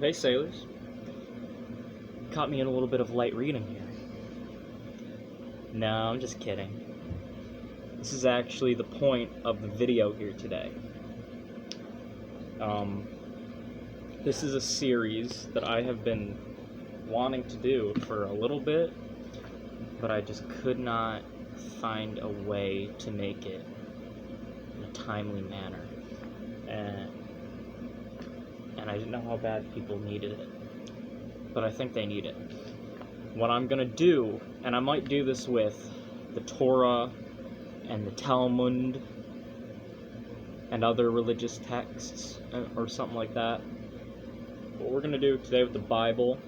Hey, sailors. Caught me in a little bit of light reading here. No, I'm just kidding. This is actually the point of the video here today. This is a series that I have been wanting to do for a little bit, but I just could not find a way to make it in a timely manner. And I didn't know how bad people needed it. But I think they need it. What I'm gonna do, and I might do this with the Torah and the Talmud and other religious texts or something like that. What we're gonna do today with the Bible,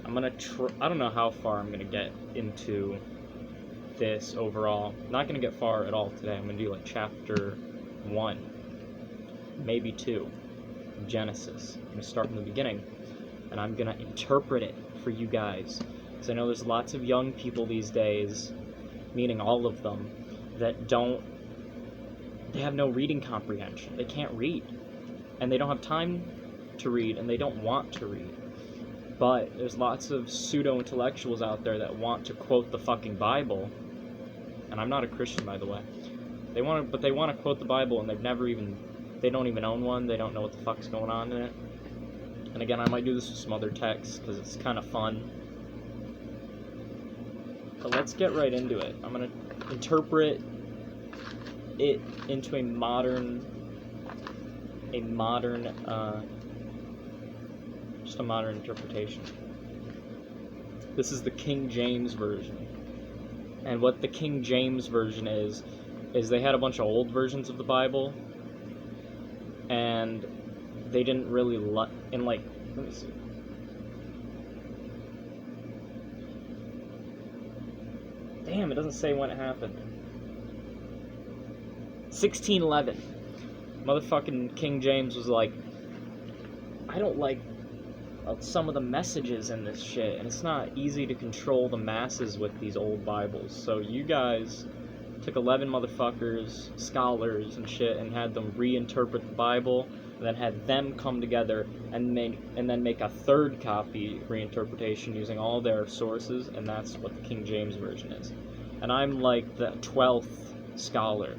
I'm gonna I don't know how far I'm gonna get into this overall. I'm not gonna get far at all today. I'm gonna do like chapter 1, maybe 2, of Genesis. I'm gonna start from the beginning, and I'm gonna interpret it for you guys, because I know there's lots of young people these days, meaning all of them, that they have no reading comprehension. They can't read, and they don't have time to read, and they don't want to read. But there's lots of pseudo-intellectuals out there that want to quote the fucking Bible, and I'm not a Christian, by the way. They want to quote the Bible, and they don't even own one. They don't know what the fuck's going on in it. And again, I might do this with some other texts because it's kind of fun. But let's get right into it. I'm going to interpret it into a modern, just a modern interpretation. This is the King James Version. And what the King James Version is they had a bunch of old versions of the Bible, and they didn't really let me see. Damn, it doesn't say when it happened. 1611. Motherfucking King James was like, I don't like some of the messages in this shit, and it's not easy to control the masses with these old Bibles. So you guys took 11 motherfuckers, scholars and shit, and had them reinterpret the Bible, and then had them come together and then make a third copy reinterpretation using all their sources, and that's what the King James Version is. And I'm like the 12th scholar,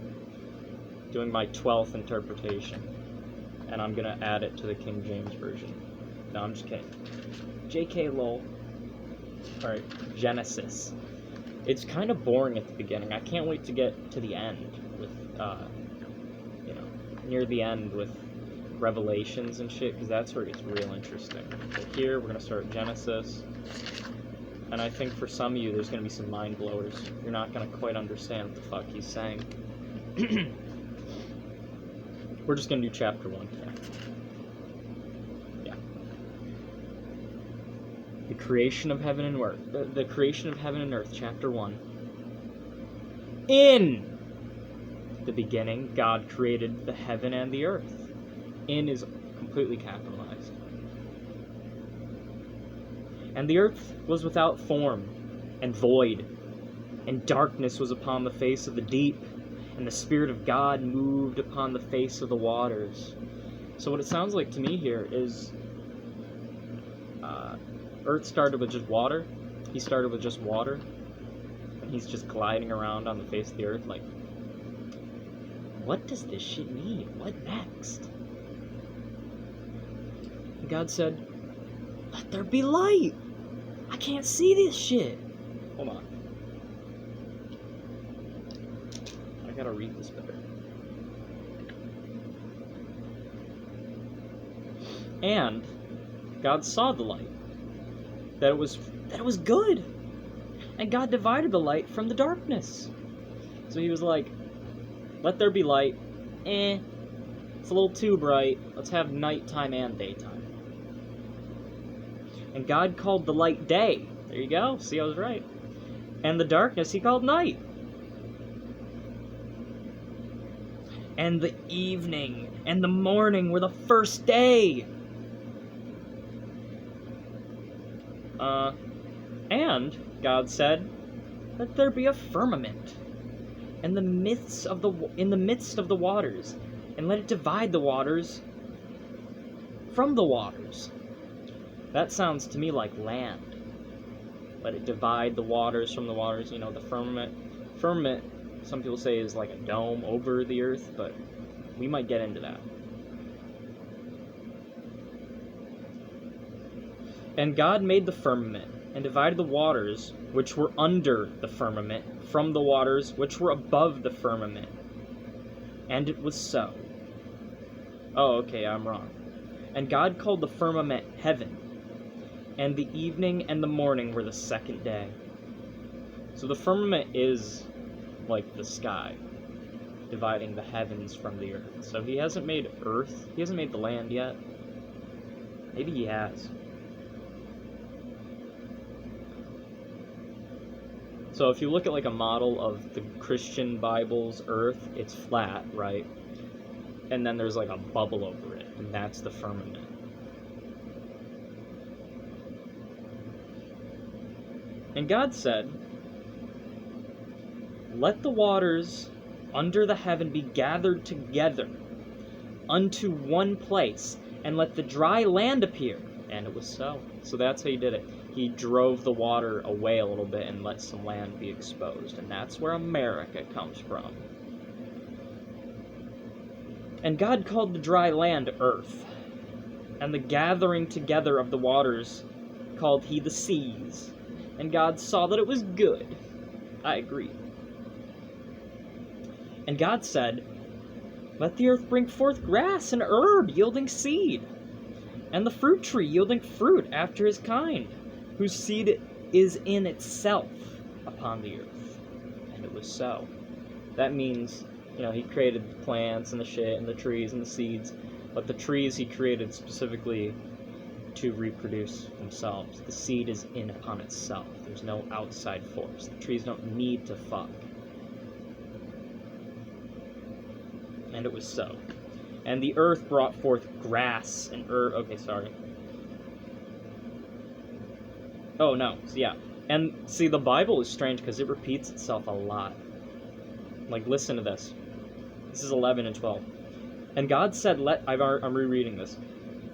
doing my 12th interpretation, and I'm gonna add it to the King James Version. No, I'm just kidding. JK lol. Alright, Genesis. It's kind of boring at the beginning. I can't wait to get to the end with, near the end with Revelations and shit, because that's where it gets real interesting. So here, we're going to start Genesis, and I think for some of you, there's going to be some mind blowers. You're not going to quite understand what the fuck he's saying. We're just going to do chapter 1 today. Yeah. The creation of heaven and earth. The creation of heaven and earth, chapter 1. In the beginning, God created the heaven and the earth. In is completely capitalized. And the earth was without form and void, and darkness was upon the face of the deep, and the Spirit of God moved upon the face of the waters. So what it sounds like to me here is Earth started with just water. He started with just water, and he's just gliding around on the face of the earth like, what does this shit mean? What next? And God said, let there be light. I can't see this shit. Hold on. I gotta read this better. And God saw the light, that it was good. And God divided the light from the darkness. So he was like, let there be light. It's a little too bright. Let's have nighttime and daytime. And God called the light day. There you go. See, I was right. And the darkness he called night. And the evening and the morning were the first day. And God said, let there be a firmament in the midst of the waters, and let it divide the waters from the waters. That sounds to me like land. Let it divide the waters from the waters, the firmament. Firmament, some people say, is like a dome over the earth, but we might get into that. And God made the firmament, and divided the waters which were under the firmament from the waters which were above the firmament. And it was so. Oh, okay, I'm wrong. And God called the firmament heaven, and the evening and the morning were the second day. So the firmament is like the sky, dividing the heavens from the earth. So he hasn't made earth, he hasn't made the land yet. Maybe he has. So if you look at like a model of the Christian Bible's earth, it's flat, right? And then there's like a bubble over it, and that's the firmament. And God said, "Let the waters under the heaven be gathered together unto one place, and let the dry land appear." And it was so. So that's how he did it. He drove the water away a little bit and let some land be exposed. And that's where America comes from. And God called the dry land earth, and the gathering together of the waters called he the seas. And God saw that it was good. I agree. And God said, "Let the earth bring forth grass and herb yielding seed, and the fruit tree yielding fruit after his kind, whose seed is in itself upon the earth." And it was so. That means, he created the plants and the shit and the trees and the seeds, but the trees he created specifically to reproduce themselves. The seed is in upon itself. There's no outside force. The trees don't need to fuck. And it was so. And the earth brought forth grass and herb. Okay, sorry. Oh, no. Yeah. And see, the Bible is strange because it repeats itself a lot. Like, listen to this. This is 11 and 12. And God said, I'm rereading this.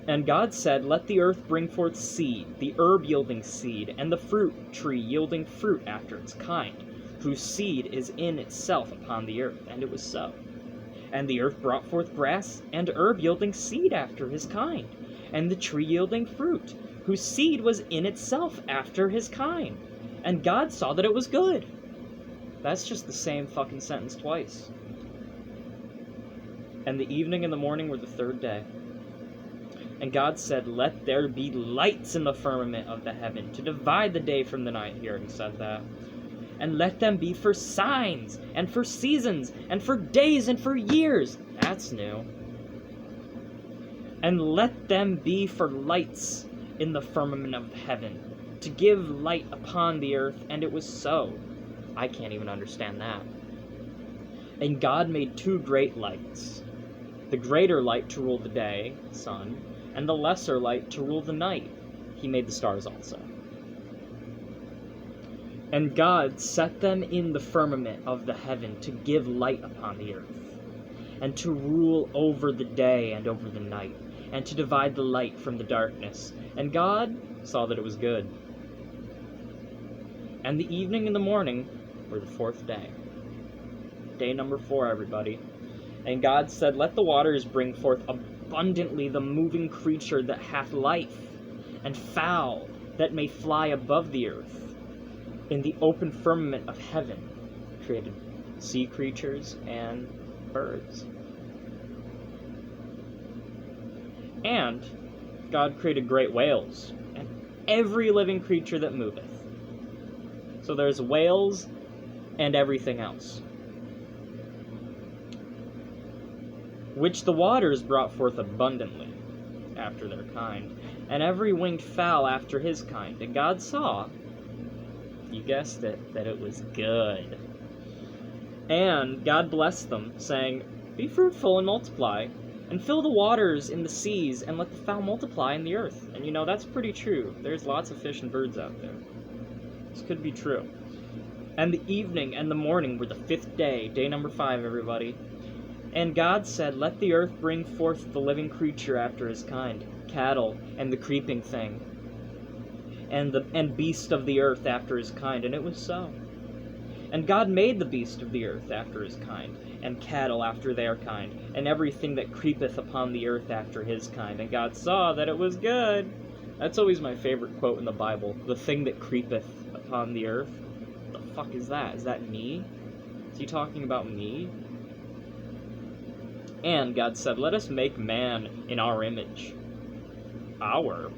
And God said, "Let the earth bring forth seed, the herb yielding seed, and the fruit tree yielding fruit after its kind, whose seed is in itself upon the earth." And it was so. And the earth brought forth grass and herb yielding seed after his kind, and the tree yielding fruit, whose seed was in itself after his kind. And God saw that it was good. That's just the same fucking sentence twice. And the evening and the morning were the third day. And God said, "Let there be lights in the firmament of the heaven, to divide the day from the night." He already said that. "And let them be for signs, and for seasons, and for days, and for years." That's new. "And let them be for lights in the firmament of heaven, to give light upon the earth." And it was so. I can't even understand that. And God made two great lights, the greater light to rule the day, sun, and the lesser light to rule the night. He made the stars also. And God set them in the firmament of the heaven to give light upon the earth, and to rule over the day and over the night, and to divide the light from the darkness. And God saw that it was good. And the evening and the morning were the fourth day. Day number 4, everybody. And God said, "Let the waters bring forth abundantly the moving creature that hath life, and fowl that may fly above the earth, in the open firmament of heaven." Created sea creatures and birds. And God created great whales, and every living creature that moveth. So there's whales and everything else, which the waters brought forth abundantly after their kind, and every winged fowl after his kind. And God saw, you guessed it, that it was good. And God blessed them, saying, "Be fruitful and multiply, and fill the waters in the seas, and let the fowl multiply in the earth." And that's pretty true. There's lots of fish and birds out there. This could be true. And the evening and the morning were the 5th day, day number 5, everybody. And God said, "Let the earth bring forth the living creature after his kind, cattle, and the creeping thing, and beast of the earth after his kind, and it was so. And God made the beast of the earth after his kind, and cattle after their kind, and everything that creepeth upon the earth after his kind. And God saw that it was good. That's always my favorite quote in the Bible. The thing that creepeth upon the earth. What the fuck is that? Is that me? Is he talking about me? And God said, let us make man in our image. Our?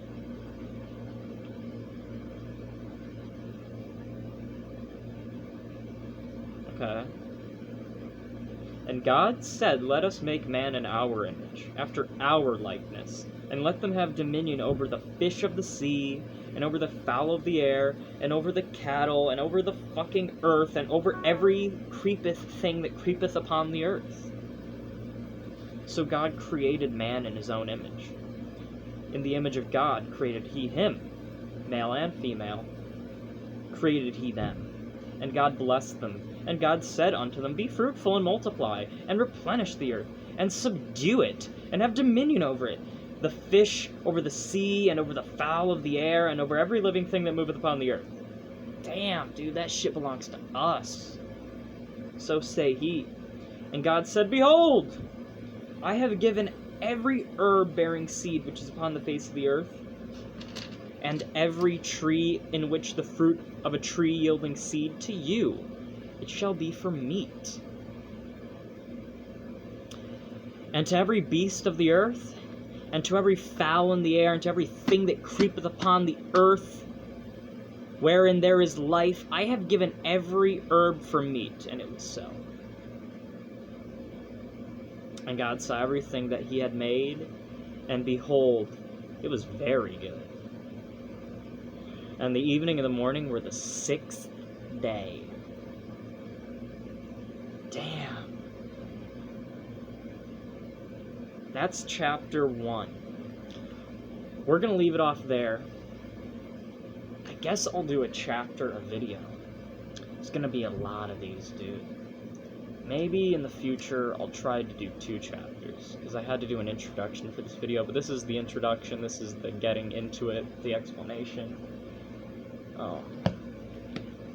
Okay. And God said, let us make man in our image, after our likeness, and let them have dominion over the fish of the sea, and over the fowl of the air, and over the cattle, and over the fucking earth, and over every creepeth thing that creepeth upon the earth. So God created man in his own image. In the image of God created he him, male and female, created he them. And God blessed them. And God said unto them, be fruitful and multiply, and replenish the earth, and subdue it, and have dominion over it. The fish over the sea, and over the fowl of the air, and over every living thing that moveth upon the earth. Damn, dude, that shit belongs to us. So say he. And God said, behold, I have given every herb bearing seed which is upon the face of the earth, and every tree in which the fruit of a tree yielding seed to you. It shall be for meat. And to every beast of the earth, and to every fowl in the air, and to every thing that creepeth upon the earth, wherein there is life, I have given every herb for meat. And it was so. And God saw everything that he had made, and behold, it was very good. And the evening and the morning were the 6th day. Damn. That's chapter 1. We're gonna leave it off there. I guess I'll do a chapter a video. It's gonna be a lot of these, dude. Maybe in the future I'll try to do 2 chapters, because I had to do an introduction for this video, but this is the introduction, this is the getting into it, the explanation. Oh.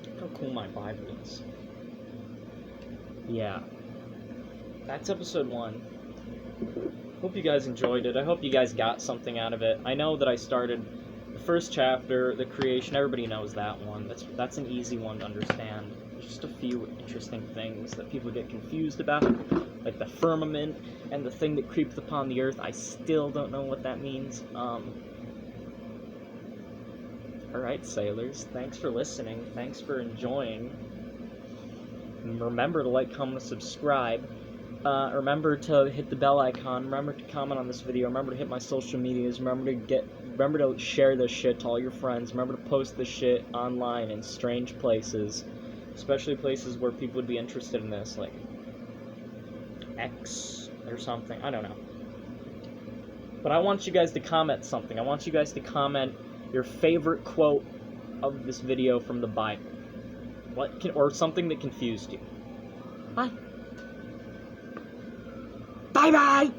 Look how cool my Bible is. Yeah. That's episode 1. Hope you guys enjoyed it. I hope you guys got something out of it. I know that I started the first chapter, the creation, everybody knows that one. That's an easy one to understand. There's just a few interesting things that people get confused about, like the firmament and the thing that creepeth upon the earth. I still don't know what that means. Alright, sailors, thanks for listening, thanks for enjoying. Remember to like, comment, and subscribe. Remember to hit the bell icon, remember to comment on this video, remember to hit my social medias, remember to share this shit to all your friends, remember to post this shit online in strange places, especially places where people would be interested in this, like X or something, I don't know. But I want you guys to comment something. I want you guys to comment your favorite quote of this video from the Bible. Or something that confused you. Bye. Bye-bye!